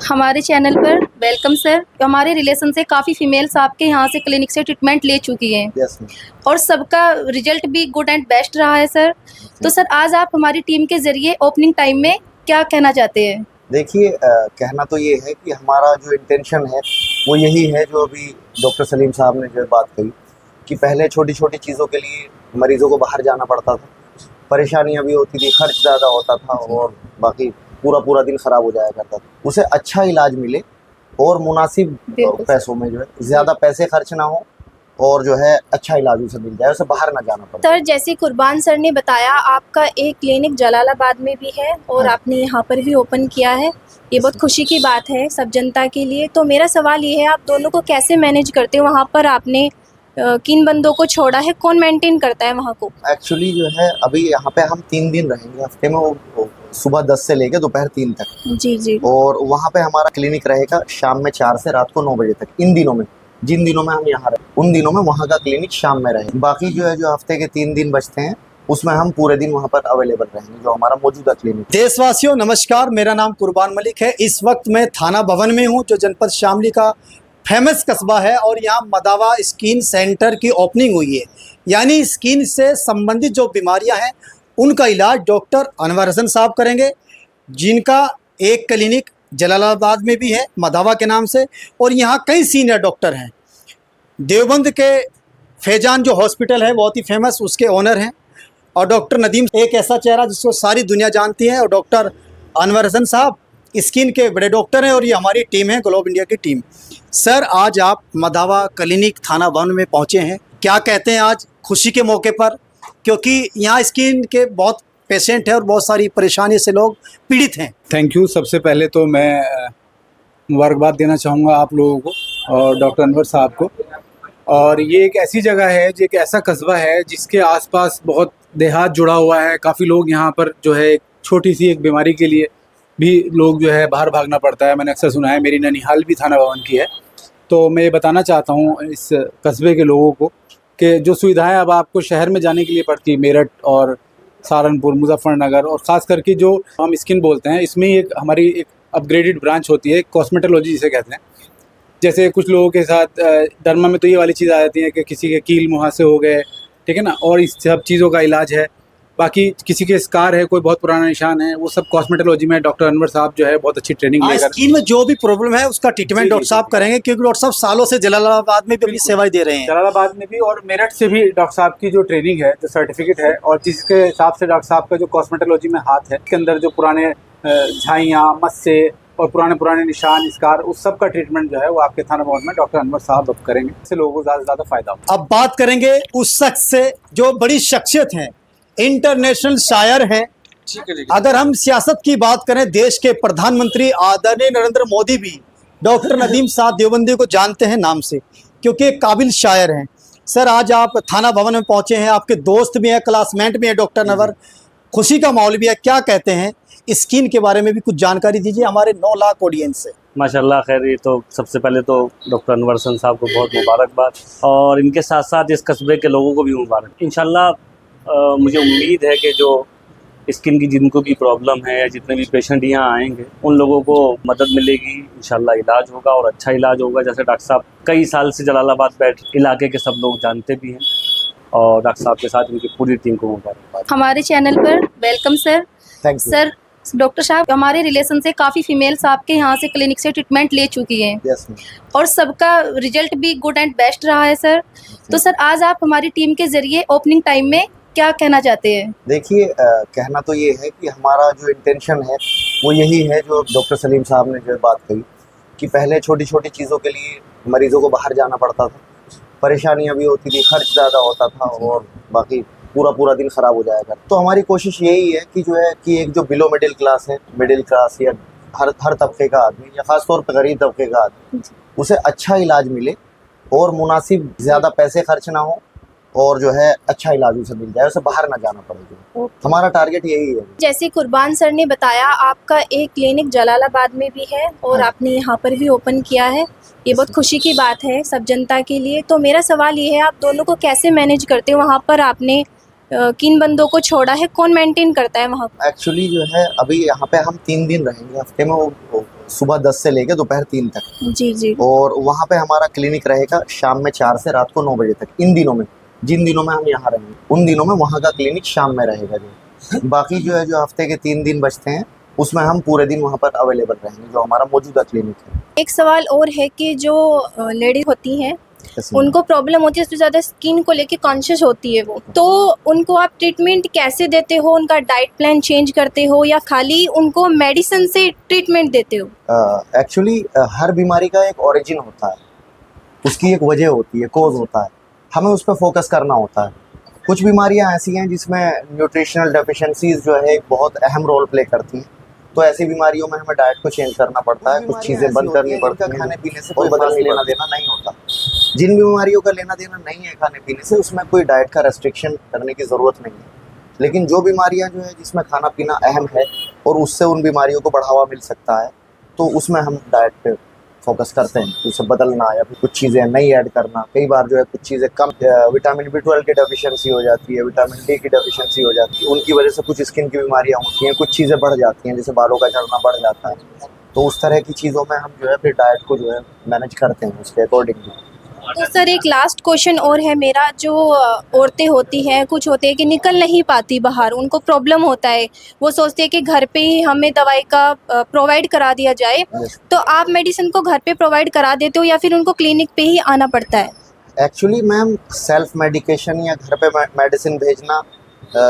हमारे चैनल पर welcome sir. हमारे रिलेशन से काफ़ी फीमेल्स आपके यहाँ से क्लिनिक से ट्रीटमेंट ले चुकी हैं। यस और सबका रिजल्ट भी गुड एंड बेस्ट रहा है सर। तो सर आज आप हमारी टीम के ज़रिए ओपनिंग टाइम में क्या कहना चाहते हैं? देखिए, कहना तो ये है कि हमारा जो इंटेंशन है वो यही है, जो अभी डॉक्टर सलीम साहब ने जो बात कही कि पहले छोटी छोटी चीज़ों के लिए मरीजों को बाहर जाना पड़ता था, परेशानियां भी होती थी, खर्च ज़्यादा होता था और बाकी पूरा पूरा दिन ख़राब हो जाया करता था। उसे अच्छा इलाज मिले और मुनासिब पैसों में, जो है ज़्यादा पैसे खर्च ना हो और जो है अच्छा इलाज उसे मिल जाए, उसे बाहर ना जाना पड़े। सर जैसे कुर्बान सर ने बताया, आपका एक क्लिनिक जलालाबाद में भी है और आपने यहाँ पर भी ओपन किया है। ये बहुत खुशी की बात है सब जनता के लिए। तो मेरा सवाल ये है, आप दोनों को कैसे मैनेज करते हो? वहाँ पर आपने किन बंदों को छोड़ा है, कौन मेंटेन करता है वहाँ को? एक्चुअली जो है अभी यहाँ पे हम 3 दिन रहेंगे हफ्ते में, वो सुबह 10 से लेकर दोपहर 3 तक। जी जी। और वहाँ पे हमारा क्लिनिक रहेगा शाम में 4 से रात को 9 बजे तक। इन दिनों में, जिन दिनों में हम यहाँ रहे, उन दिनों में वहाँ का क्लिनिक शाम में रहेगा। बाकी जो है, जो हफ्ते के 3 दिन बचते हैं, उसमें हम पूरे दिन वहाँ पर अवेलेबल रहेंगे, जो हमारा मौजूदा क्लिनिक। देशवासियों नमस्कार, मेरा नाम कुर्बान मलिक है। इस वक्त मैं थाना भवन में हूँ, जो जनपद शामली का फेमस कस्बा है और यहाँ मदावा स्किन सेंटर की ओपनिंग हुई है। यानी स्किन से संबंधित जो बीमारियां हैं उनका इलाज डॉक्टर अनवर हसन साहब करेंगे, जिनका एक क्लिनिक जलालाबाद में भी है मदावा के नाम से, और यहाँ कई सीनियर डॉक्टर हैं। देवबंद के फैजान जो हॉस्पिटल है बहुत ही फेमस, उसके ओनर हैं। और डॉक्टर नदीम एक ऐसा चेहरा जिसको सारी दुनिया जानती है, और डॉक्टर अनवर हसन साहब स्किन के बड़े डॉक्टर हैं। और ये हमारी टीम है, ग्लोब इंडिया की टीम। सर आज आप मदावा क्लिनिक थाना भवन में पहुंचे हैं, क्या कहते हैं आज खुशी के मौके पर? क्योंकि यहाँ स्किन के बहुत पेशेंट हैं और बहुत सारी परेशानी से लोग पीड़ित हैं। Thank you. सबसे पहले तो मैं मुबारकबाद देना चाहूँगा आप लोगों को और डॉक्टर अनवर साहब को। और ये एक ऐसी जगह है, जो एक ऐसा कस्बा है जिसके आसपास बहुत देहात जुड़ा हुआ है। काफ़ी लोग यहाँ पर जो है एक छोटी सी एक बीमारी के लिए भी लोग जो है बाहर भागना पड़ता है। मैंने अक्सर सुना है, मेरी ननिहाल भी थाना भवन की है। तो मैं ये बताना चाहता हूँ इस कस्बे के लोगों को कि जो सुविधाएं अब आपको शहर में जाने के लिए पड़ती है, मेरठ और सहारनपुर, मुजफ्फरनगर, और ख़ास करके जो हम स्किन बोलते हैं, इसमें एक हमारी एक अपग्रेडेड ब्रांच होती है, कॉस्मेटोलॉजी जिसे कहते हैं। जैसे कुछ लोगों के साथ डर्मा में तो ये वाली चीज़ आ जाती है कि किसी के कील मुहासे हो गए, ठीक है ना, और इस सब चीज़ों का इलाज है। बाकी किसी के स्कार है, कोई बहुत पुराना निशान है, वो सब कॉस्मेटोलॉजी में डॉक्टर अनवर साहब जो है बहुत अच्छी ट्रेनिंग लेकर स्किन में जो भी प्रॉब्लम है उसका ट्रीटमेंट डॉक्टर साहब करेंगे, क्योंकि डॉक्टर साहब सालों से जलालाबाद में भी अपनी सेवाएं दे रहे हैं। जलालाबाद में भी और मेरठ से भी डॉक्टर साहब की जो ट्रेनिंग है, जो सर्टिफिकेट है, और जिसके हिसाब से डॉक्टर साहब का जो कॉस्मेटोलॉजी में हाथ है, इसके अंदर जो पुराने झाइयाँ, मस्से और पुराने निशान, स्कार, उस सब का ट्रीटमेंट जो है वो आपके थाना भवन में डॉक्टर अनवर साहब अब करेंगे। इससे लोगों को ज़्यादा से ज़्यादा फायदा होगा। अब बात करेंगे उस शख्स से जो बड़ी शख्सियत हैं, इंटरनेशनल शायर हैं। अगर हम सियासत की बात करें, देश के प्रधानमंत्री आदरणीय नरेंद्र मोदी भी डॉक्टर नदीम साहब देवबंदी को जानते हैं नाम से, क्योंकि एक काबिल शायर हैं। सर आज आप थाना भवन में पहुंचे हैं, आपके दोस्त भी हैं, क्लासमेट भी हैं डॉक्टर नवर, खुशी का माहौल भी है। क्या कहते हैं स्किन के बारे में भी कुछ जानकारी दीजिए हमारे 9 लाख ऑडियंस से। माशाल्लाह खैर, ये तो सबसे पहले तो डॉक्टर अनवर हसन साहब को बहुत मुबारकबाद, और इनके साथ साथ इस कस्बे के लोगों को भी मुबारक। इंशाल्लाह मुझे उम्मीद है कि जो स्किन की जिनको भी प्रॉब्लम है, या जितने भी पेशेंट यहाँ आएंगे, उन लोगों को मदद मिलेगी। इंशाल्लाह इलाज होगा और अच्छा इलाज होगा। जैसे डॉक्टर साहब कई साल से जलालाबाद बैठ इलाके के सब लोग जानते भी हैं, और डॉक्टर साहब के साथ उनकी पूरी टीम को मुबारकबाद। हमारे चैनल पर welcome sir. Thank you sir doctor साहब, हमारे रिलेशन से काफ़ी फीमेल्स आपके यहाँ से क्लिनिक से ट्रीटमेंट ले चुकी हैं। यस और सबका रिजल्ट भी गुड एंड बेस्ट रहा है सर। तो सर आज आप हमारी टीम के ज़रिए ओपनिंग टाइम में क्या कहना चाहते हैं? देखिए, कहना तो ये है कि हमारा जो इंटेंशन है वो यही है, जो डॉक्टर सलीम साहब ने जो बात कही कि पहले छोटी छोटी चीज़ों के लिए मरीजों को बाहर जाना पड़ता था, परेशानियां भी होती थी, खर्च ज़्यादा होता था और बाकी पूरा पूरा दिन ख़राब हो जाएगा। तो हमारी कोशिश यही है कि जो है कि एक जो बिलो मिडिल क्लास है, मिडिल क्लास या हर तबके का आदमी, या ख़ासतौर पर गरीब तबके का आदमी, उसे अच्छा इलाज मिले और मुनासिब, ज़्यादा पैसे खर्च ना हो और जो है अच्छा इलाज उसे मिल जाए, उसे बाहर ना जाना पड़े। हमारा टारगेट यही है। जैसे कुर्बान सर ने बताया, आपका एक क्लिनिक जलालाबाद में भी है और आपने यहाँ पर भी ओपन किया है। ये बहुत खुशी की बात है सब जनता के लिए। तो मेरा सवाल ये है, आप दोनों को कैसे मैनेज करते हो? वहाँ पर आपने किन बंदों को छोड़ा है, कौन मेंटेन करता है वहाँ? एक्चुअली जो है अभी यहाँ पे हम 3 दिन रहेंगे हफ्ते में, वो सुबह 10 से लेकर दोपहर 3 तक। जी जी। और वहाँ पे हमारा क्लिनिक रहेगा शाम में 4 से रात को 9 बजे तक। इन दिनों में, जिन दिनों में हम यहाँ रहेंगे उन दिनों में वहाँ का क्लिनिक शाम में रहेगा। जो बाकी जो है, जो हफ्ते के 3 दिन बचते हैं उसमें हम पूरे दिन वहाँ पर अवेलेबल रहेंगे, जो हमारा मौजूदा क्लिनिक है। एक सवाल और है कि जो लेडीज होती हैं जैसे उनको प्रॉब्लम होती है, सबसे ज़्यादा स्किन को लेके कॉन्शियस होती है वो, तो उनको आप ट्रीटमेंट कैसे देते हो? उनका डाइट प्लान चेंज करते हो या खाली उनको मेडिसिन से ट्रीटमेंट देते हो? एक्चुअली हर बीमारी का एक ओरिजिन होता है, उसकी एक वजह होती है, कोज होता है, हमें उस पर फोकस करना होता है। कुछ बीमारियां ऐसी हैं जिसमें न्यूट्रिशनल डेफिशिएंसीज जो है एक बहुत अहम रोल प्ले करती हैं, तो ऐसी बीमारियों में हमें डाइट को चेंज करना पड़ता है, कुछ चीज़ें बंद करनी पड़ती हैं, खाने पीने से कोई बदल लेना देना नहीं होता। जिन बीमारियों का लेना देना नहीं है खाने पीने से, उसमें कोई डाइट का रेस्ट्रिक्शन करने की ज़रूरत नहीं है। लेकिन जो बीमारियां जो है जिसमें खाना पीना अहम है और उससे उन बीमारियों को बढ़ावा मिल सकता है, तो उसमें हम डाइट पे फोकस करते हैं, उसे बदलना या फिर कुछ चीज़ें नई ऐड करना। कई बार जो है कुछ चीज़ें कम, विटामिन B12 की डेफिशिएंसी हो जाती है, विटामिन D की डेफिशिएंसी हो जाती है, उनकी वजह से कुछ स्किन की बीमारियां होती हैं, कुछ चीज़ें बढ़ जाती हैं, जैसे बालों का झड़ना बढ़ जाता है। तो उस तरह की चीज़ों में हम जो है फिर डाइट को जो है मैनेज करते हैं उसके अकॉर्डिंगली। तो सर एक लास्ट क्वेश्चन और है मेरा, जो औरतें होती हैं, कुछ होते हैं कि निकल नहीं पाती बाहर, उनको प्रॉब्लम होता है, वो सोचती है कि घर पे ही हमें दवाई का प्रोवाइड करा दिया जाए, Yes. तो आप मेडिसिन को घर पे प्रोवाइड करा देते हो या फिर उनको क्लिनिक पे ही आना पड़ता है? एक्चुअली मैम, सेल्फ मेडिकेशन या घर पे मेडिसिन भेजना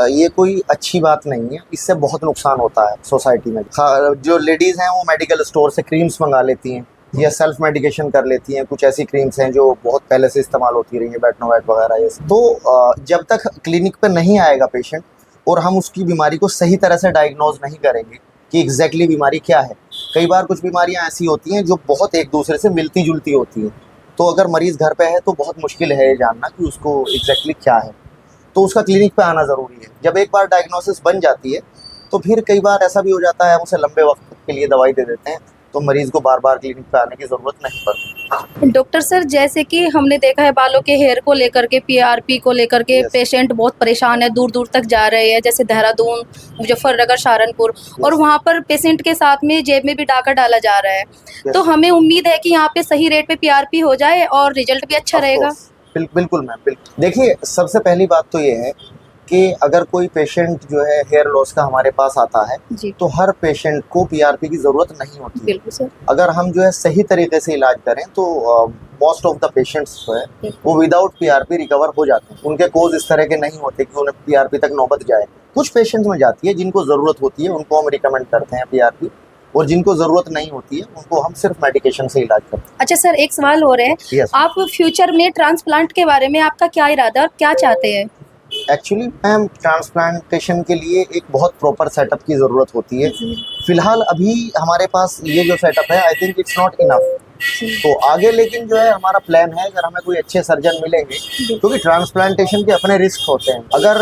ये कोई अच्छी बात नहीं है, इससे बहुत नुकसान होता है सोसाइटी में। जो लेडीज़ हैं वो मेडिकल स्टोर से क्रीम्स मंगा लेती हैं या सेल्फ मेडिकेशन कर लेती हैं। कुछ ऐसी क्रीम्स हैं जो बहुत पहले से इस्तेमाल होती रही हैं, बेटनोवेट वगैरह ये सब। तो जब तक क्लिनिक पे नहीं आएगा पेशेंट और हम उसकी बीमारी को सही तरह से डायग्नोज नहीं करेंगे कि एग्जैक्टली बीमारी क्या है, कई बार कुछ बीमारियां ऐसी होती हैं जो बहुत एक दूसरे से मिलती जुलती होती हैं, तो अगर मरीज़ घर पे है तो बहुत मुश्किल है ये जानना कि उसको एग्जैक्टली क्या है, तो उसका क्लिनिक पे आना ज़रूरी है। जब एक बार डायग्नोसिस बन जाती है तो फिर कई बार ऐसा भी हो जाता है, हम उसे लंबे वक्त के लिए दवाई दे देते हैं, तो मरीज़ को बार बार क्लिनिक पे आने की ज़रूरत नहीं पड़ती। डॉक्टर सर, जैसे कि हमने देखा है बालों के हेयर को लेकर के, पीआरपी को लेकर के Yes. पेशेंट बहुत परेशान है, दूर दूर तक जा रहे हैं, जैसे देहरादून, मुजफ्फरनगर, सहारनपुर, और वहाँ पर पेशेंट के साथ में जेब में भी डाका डाला जा रहा है। Yes. तो हमें उम्मीद है कि यहाँ पे सही रेट पे पीआरपी हो जाए और रिजल्ट भी अच्छा Of रहेगा। course. बिल्कुल मैम, बिल्कुल। देखिए, सबसे पहली बात तो ये है कि अगर कोई पेशेंट जो है हेयर लॉस का हमारे पास आता है, जी तो हर पेशेंट को पीआरपी की ज़रूरत नहीं होती है। बिल्कुल सर। अगर हम जो है सही तरीके से इलाज करें तो मोस्ट ऑफ द पेशेंट्स जो है वो विदाउट पीआरपी रिकवर हो जाते हैं। उनके कोज इस तरह के नहीं होते कि उन्हें पीआरपी तक नौबत जाए। कुछ पेशेंट्स में जाती है, जिनको ज़रूरत होती है उनको हम रिकमेंड करते हैं पीआरपी, और जिनको ज़रूरत नहीं होती है उनको हम सिर्फ मेडिकेशन से इलाज करते हैं। अच्छा सर, एक सवाल और है, Yes. आप फ्यूचर में ट्रांसप्लांट के बारे में आपका क्या इरादा और क्या चाहते हैं? एक्चुअली मैम, ट्रांसप्लांटेशन के लिए एक बहुत प्रॉपर सेटअप की ज़रूरत होती है। फिलहाल अभी हमारे पास ये जो सेटअप है, I think it's not enough. तो आगे लेकिन जो है हमारा प्लान है, अगर हमें कोई अच्छे सर्जन मिलेंगे, क्योंकि ट्रांसप्लांटेशन के अपने रिस्क होते हैं, अगर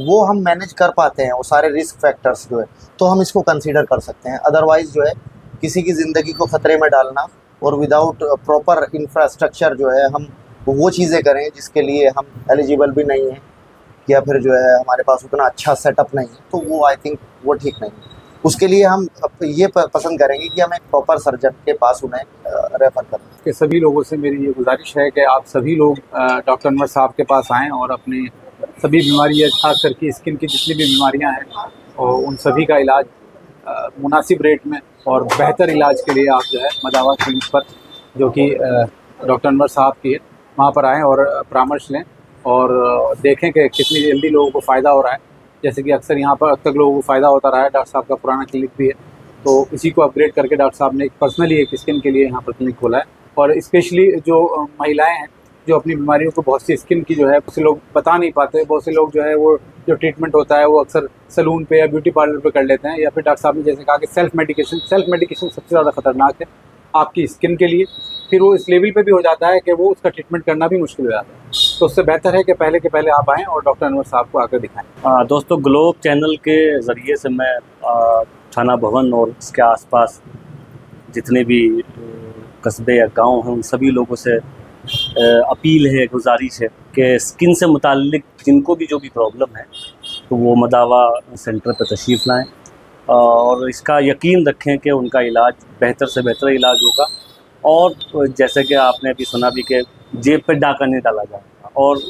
वो हम मैनेज कर पाते हैं वो सारे रिस्क फैक्टर्स जो है, तो हम इसको कंसीडर कर सकते हैं। अदरवाइज जो है किसी की ज़िंदगी को ख़तरे में डालना और विदाउट प्रॉपर इंफ्रास्ट्रक्चर जो है हम वो चीज़ें करें जिसके लिए हम एलिजिबल भी नहीं हैं, या फिर जो है हमारे पास उतना अच्छा सेटअप नहीं है, तो वो आई थिंक वो ठीक नहीं है। उसके लिए हम ये पसंद करेंगे कि हम एक प्रॉपर सर्जन के पास उन्हें रेफर करें। कि सभी लोगों से मेरी ये गुजारिश है कि आप सभी लोग डॉक्टर अनवर साहब के पास आएँ और अपनी सभी बीमारियाँ, खास करके स्किन की जितनी भी बीमारियाँ हैं, और उन सभी का इलाज मुनासिब रेट में और बेहतर इलाज के लिए आप जो है मदावा क्लिनिक पर, जो कि डॉक्टर अनवर साहब की है, वहाँ पर आएँ और परामर्श लें और देखें कि कितनी जल्दी लोगों को फ़ायदा हो रहा है। जैसे कि अक्सर यहाँ पर अब तक लोगों को फ़ायदा होता रहा है। डॉक्टर साहब का पुराना क्लिनिक भी है, तो इसी को अपग्रेड करके डॉक्टर साहब ने पर्सनली एक स्किन के लिए यहाँ पर क्लिनिक खोला है। और स्पेशली जो महिलाएं हैं जो अपनी बीमारियों को, बहुत सी स्किन की जो है बहुत से लोग बता नहीं पाते, बहुत से लोग जो है वो जो ट्रीटमेंट होता है वो अक्सर सलून पे या ब्यूटी पार्लर पे कर लेते हैं, या फिर डॉक्टर साहब ने जैसे कहा कि सेल्फ मेडिकेशन सबसे ज़्यादा ख़तरनाक है आपकी स्किन के लिए। फिर वो इस लेवल पे भी हो जाता है कि वो उसका ट्रीटमेंट करना भी मुश्किल हो जाता है। तो उससे बेहतर है कि पहले आप आएँ और डॉक्टर अनवर साहब को आकर दिखाएँ। दोस्तों, ग्लोब चैनल के ज़रिए से मैं थाना भवन और इसके आसपास जितने भी कस्बे या गांव हैं उन सभी लोगों से अपील है, गुजारिश है कि स्किन से मुताल्लिक जिनको भी जो भी प्रॉब्लम है तो वो मदावा सेंटर पर तशरीफ़ लाएँ और इसका यकीन रखें कि उनका इलाज बेहतर से बेहतर इलाज होगा। और जैसे कि आपने अभी सुना भी कि जेब पे डाका नहीं डाला जाएगा और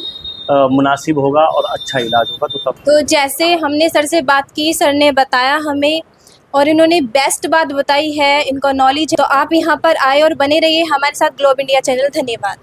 मुनासिब होगा और अच्छा इलाज होगा। तो तब तो जैसे हमने सर से बात की, सर ने बताया हमें और इन्होंने बेस्ट बात बताई है, इनका नॉलेज है। तो आप यहाँ पर आए और बने रहिए हमारे साथ ग्लोब इंडिया चैनल। धन्यवाद।